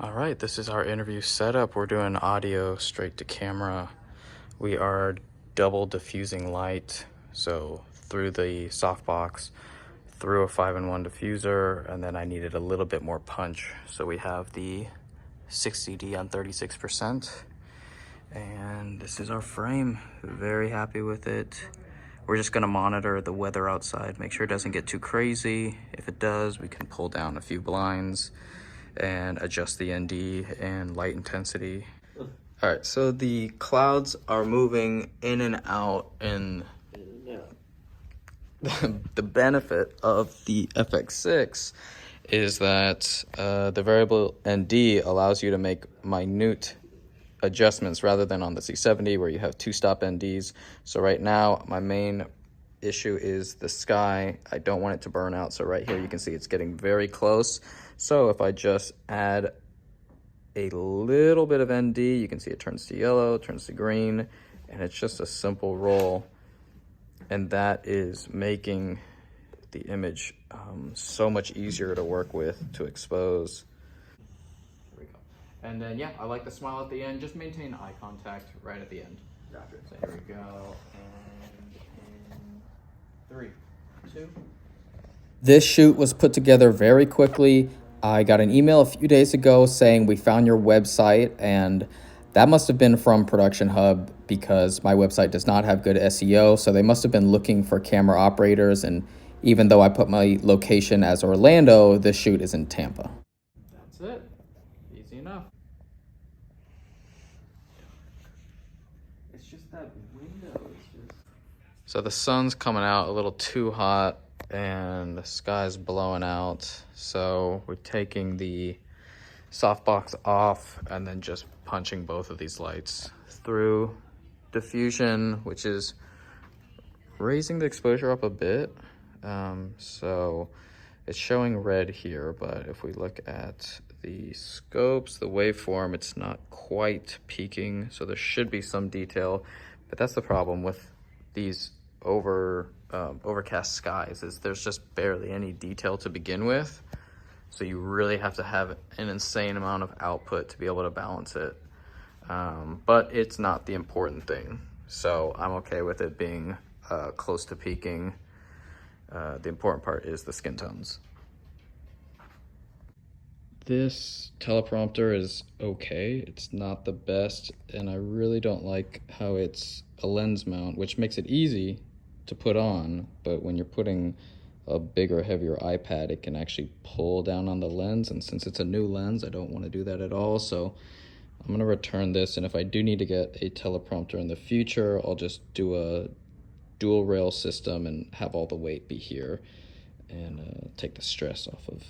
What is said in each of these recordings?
All right, this is our interview setup. We're doing audio straight to camera. We are double diffusing light, so through the softbox, through a 5-in-1 diffuser, and then I needed a little bit more punch. So we have the 60D on 36%, and this is our frame. Very happy with it. We're just gonna monitor the weather outside, make sure it doesn't get too crazy. If it does, we can pull down a few blinds and adjust the ND and light intensity. All right, so the clouds are moving in and out, and the benefit of the FX6 is that the variable ND allows you to make minute adjustments rather than on the C70 where you have two-stop NDs. So right now, my main issue is the sky. I don't want it to burn out. So right here, you can see it's getting very close. So if I just add a little bit of ND, you can see it turns to yellow, turns to green, and it's just a simple roll. And that is making the image so much easier to work with, to expose. There we go. And then, yeah, I like the smile at the end. Just maintain eye contact right at the end. Gotcha. So here we go. And 3, 2. This shoot was put together very quickly. I got an email a few days ago saying we found your website, and that must have been from Production Hub because my website does not have good SEO. So they must have been looking for camera operators. And even though I put my location as Orlando, this shoot is in Tampa. That's it. Easy enough. It's just that window. So the sun's coming out a little too hot and the sky's blowing out. So we're taking the softbox off and then just punching both of these lights through diffusion, which is raising the exposure up a bit. So it's showing red here, but if we look at the scopes, the waveform, it's not quite peaking. So there should be some detail, but that's the problem with these overcast skies, is there's just barely any detail to begin with. So you really have to have an insane amount of output to be able to balance it. But it's not the important thing. So I'm okay with it being close to peaking. The important part is the skin tones. This teleprompter is okay. It's not the best, and I really don't like how it's a lens mount, which makes it easy to put on, but when you're putting a bigger, heavier iPad, it can actually pull down on the lens, and since it's a new lens, I don't want to do that at all. So I'm going to return this, and if I do need to get a teleprompter in the future, I'll just do a dual rail system and have all the weight be here and take the stress off of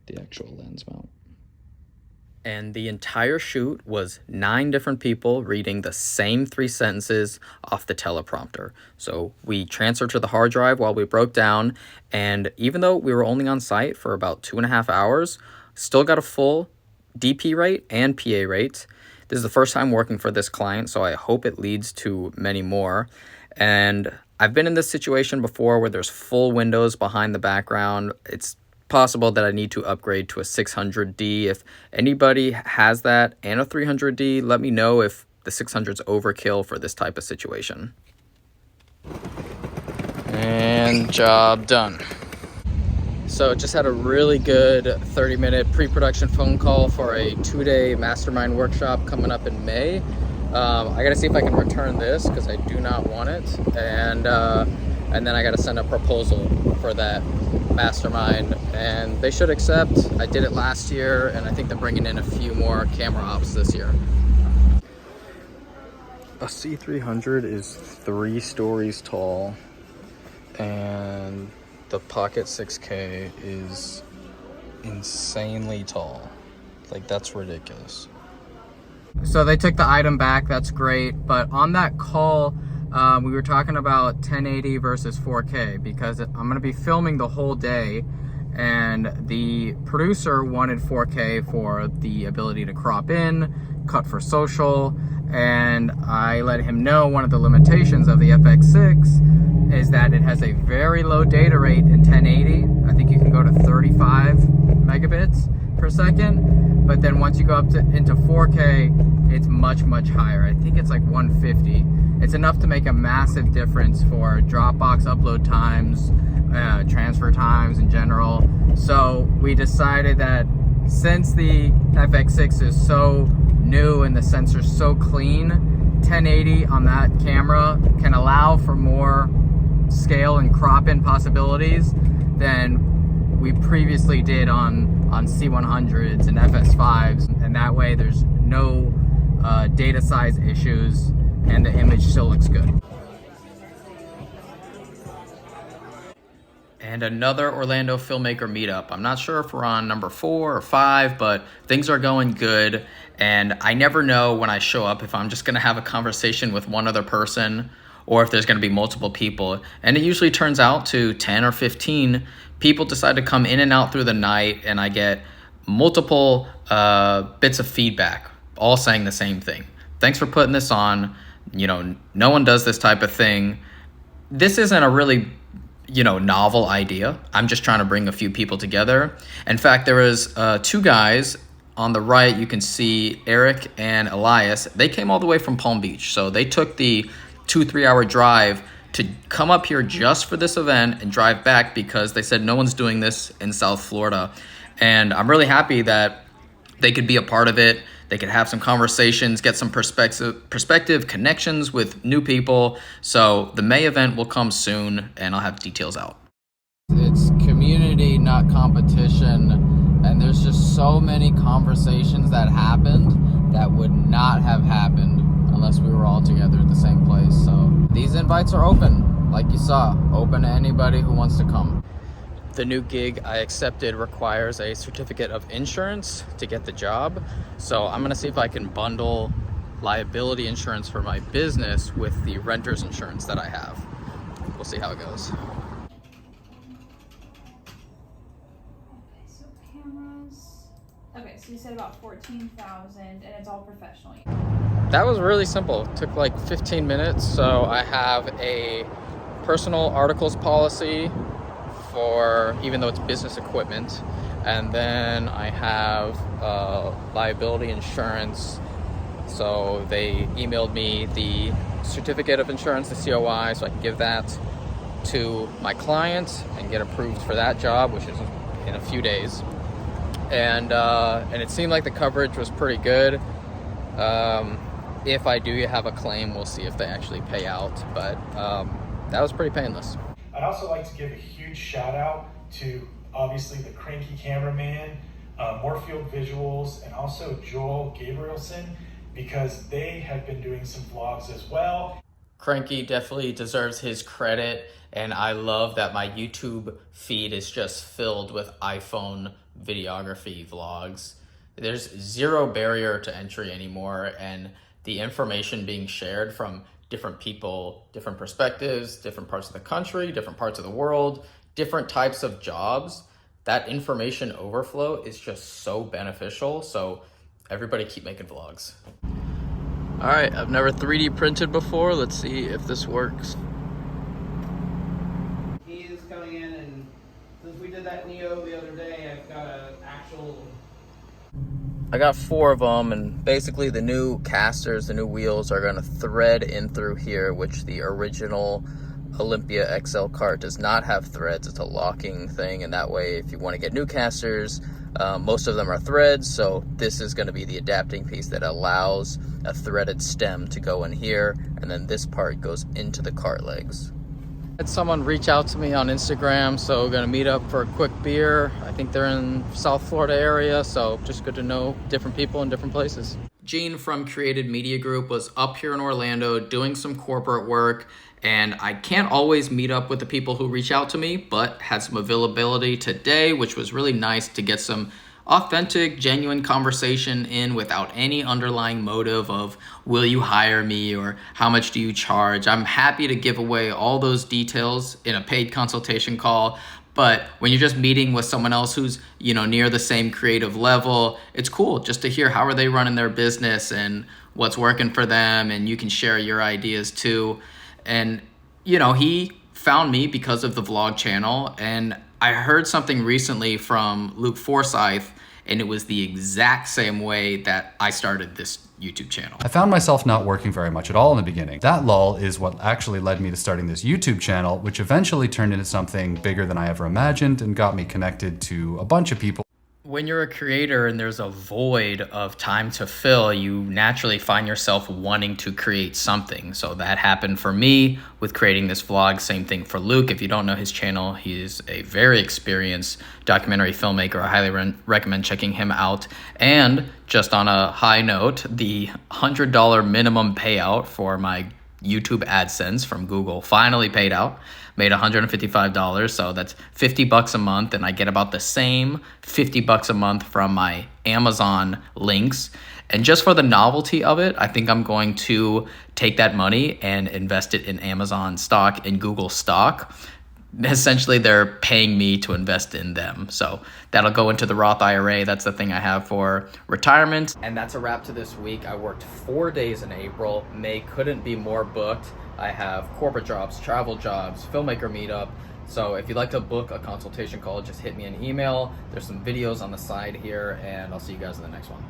the actual lens mount. And the entire shoot was 9 different people reading the same 3 sentences off the teleprompter. So we transferred to the hard drive while we broke down, and even though we were only on site for about 2.5 hours, still got a full DP rate and PA rate. This is the first time working for this client, so I hope it leads to many more. And I've been in this situation before where there's full windows behind the background. It's possible that I need to upgrade to a 600D. If anybody has that and a 300D, let me know if the 600's overkill for this type of situation. And job done. So just had a really good 30-minute pre-production phone call for a 2-day mastermind workshop coming up in May. I gotta see if I can return this because I do not want it. And then I gotta send a proposal for that mastermind, and they should accept. I did it last year, and I think they're bringing in a few more camera ops this year. A C300 is 3 stories tall, and the Pocket 6K is insanely tall. Like, that's ridiculous. So they took the item back, that's great, but on that call, we were talking about 1080 versus 4K because I'm going to be filming the whole day, and the producer wanted 4K for the ability to crop in, cut for social, and I let him know one of the limitations of the FX6 is that it has a very low data rate in 1080. I think you can go to 35 megabits per second, but then once you go up to into 4K, it's much higher. I think it's like 150. It's enough to make a massive difference for Dropbox upload times, transfer times in general. So we decided that since the FX6 is so new and the sensor's so clean, 1080 on that camera can allow for more scale and crop in possibilities than we previously did on C100s and FS5s, and that way there's no data size issues and the image still looks good. And another Orlando filmmaker meetup. I'm not sure if we're on number 4 or 5, but things are going good. And I never know when I show up if I'm just gonna have a conversation with one other person or if there's gonna be multiple people. And it usually turns out to 10 or 15 people decide to come in and out through the night, and I get multiple bits of feedback, all saying the same thing. Thanks for putting this on. You know, no one does this type of thing. This isn't a really, you know, novel idea. I'm just trying to bring a few people together. In fact, there was 2 guys on the right. You can see Eric and Elias. They came all the way from Palm Beach. So they took the 2-3 hour drive to come up here just for this event and drive back because they said no one's doing this in South Florida. And I'm really happy that they could be a part of it. They could have some conversations, get some perspective, connections with new people. So the May event will come soon, and I'll have details out. It's community, not competition. And there's just so many conversations that happened that would not have happened unless we were all together at the same place. So these invites are open, like you saw, open to anybody who wants to come. The new gig I accepted requires a certificate of insurance to get the job. So I'm gonna see if I can bundle liability insurance for my business with the renter's insurance that I have. We'll see how it goes. Okay, so cameras. Okay, so you said about 14,000 and it's all professional. That was really simple. It took like 15 minutes. So I have a personal articles policy for, even though it's business equipment, and then I have liability insurance. So they emailed me the certificate of insurance, the COI, so I can give that to my client and get approved for that job, which is in a few days. And it seemed like the coverage was pretty good. If I do have a claim, we'll see if they actually pay out, but that was pretty painless. I'd also like to give a huge shout out to obviously the cranky cameraman, Morefield Visuals, and also Joel Gabrielson, because they have been doing some vlogs as well. Cranky definitely deserves his credit, and I love that my YouTube feed is just filled with iPhone videography vlogs. There's zero barrier to entry anymore, and the information being shared from different people, different perspectives, different parts of the country, different parts of the world, different types of jobs, that information overflow is just so beneficial. So everybody keep making vlogs. All right, I've never 3D printed before. Let's see if this works. He is coming in, and since we did that Neo the other day, I've got an actual... I got 4 of them, and basically the new casters, the new wheels are gonna thread in through here, which the original Olympia XL cart does not have threads. It's a locking thing, and that way if you want to get new casters, most of them are threads, so this is going to be the adapting piece that allows a threaded stem to go in here, and then this part goes into the cart legs. Had someone reach out to me on Instagram, so we're gonna meet up for a quick beer. I think they're in South Florida area, so just good to know different people in different places. Gene from Created Media Group was up here in Orlando doing some corporate work, and I can't always meet up with the people who reach out to me, but had some availability today, which was really nice to get some authentic, genuine conversation in without any underlying motive of will you hire me or how much do you charge. I'm happy to give away all those details in a paid consultation call, but when you're just meeting with someone else who's, you know, near the same creative level, it's cool just to hear how are they running their business and what's working for them, and you can share your ideas too. And you know, he found me because of the vlog channel, and I heard something recently from Luke Forsyth, and it was the exact same way that I started this YouTube channel. I found myself not working very much at all in the beginning. That lull is what actually led me to starting this YouTube channel, which eventually turned into something bigger than I ever imagined and got me connected to a bunch of people. When you're a creator and there's a void of time to fill, you naturally find yourself wanting to create something. So that happened for me with creating this vlog. Same thing for Luke. If you don't know his channel, he's a very experienced documentary filmmaker. I highly recommend checking him out. And just on a high note, the $100 minimum payout for my YouTube AdSense from Google finally paid out. Made $155, so that's $50 a month, and I get about the same $50 a month from my Amazon links. And just for the novelty of it, I think I'm going to take that money and invest it in Amazon stock and Google stock. Essentially, they're paying me to invest in them. So that'll go into the Roth IRA. That's the thing I have for retirement. And that's a wrap to this week. I worked 4 days in April. May couldn't be more booked. I have corporate jobs, travel jobs, filmmaker meetup. So if you'd like to book a consultation call, just hit me an email. There's some videos on the side here, and I'll see you guys in the next one.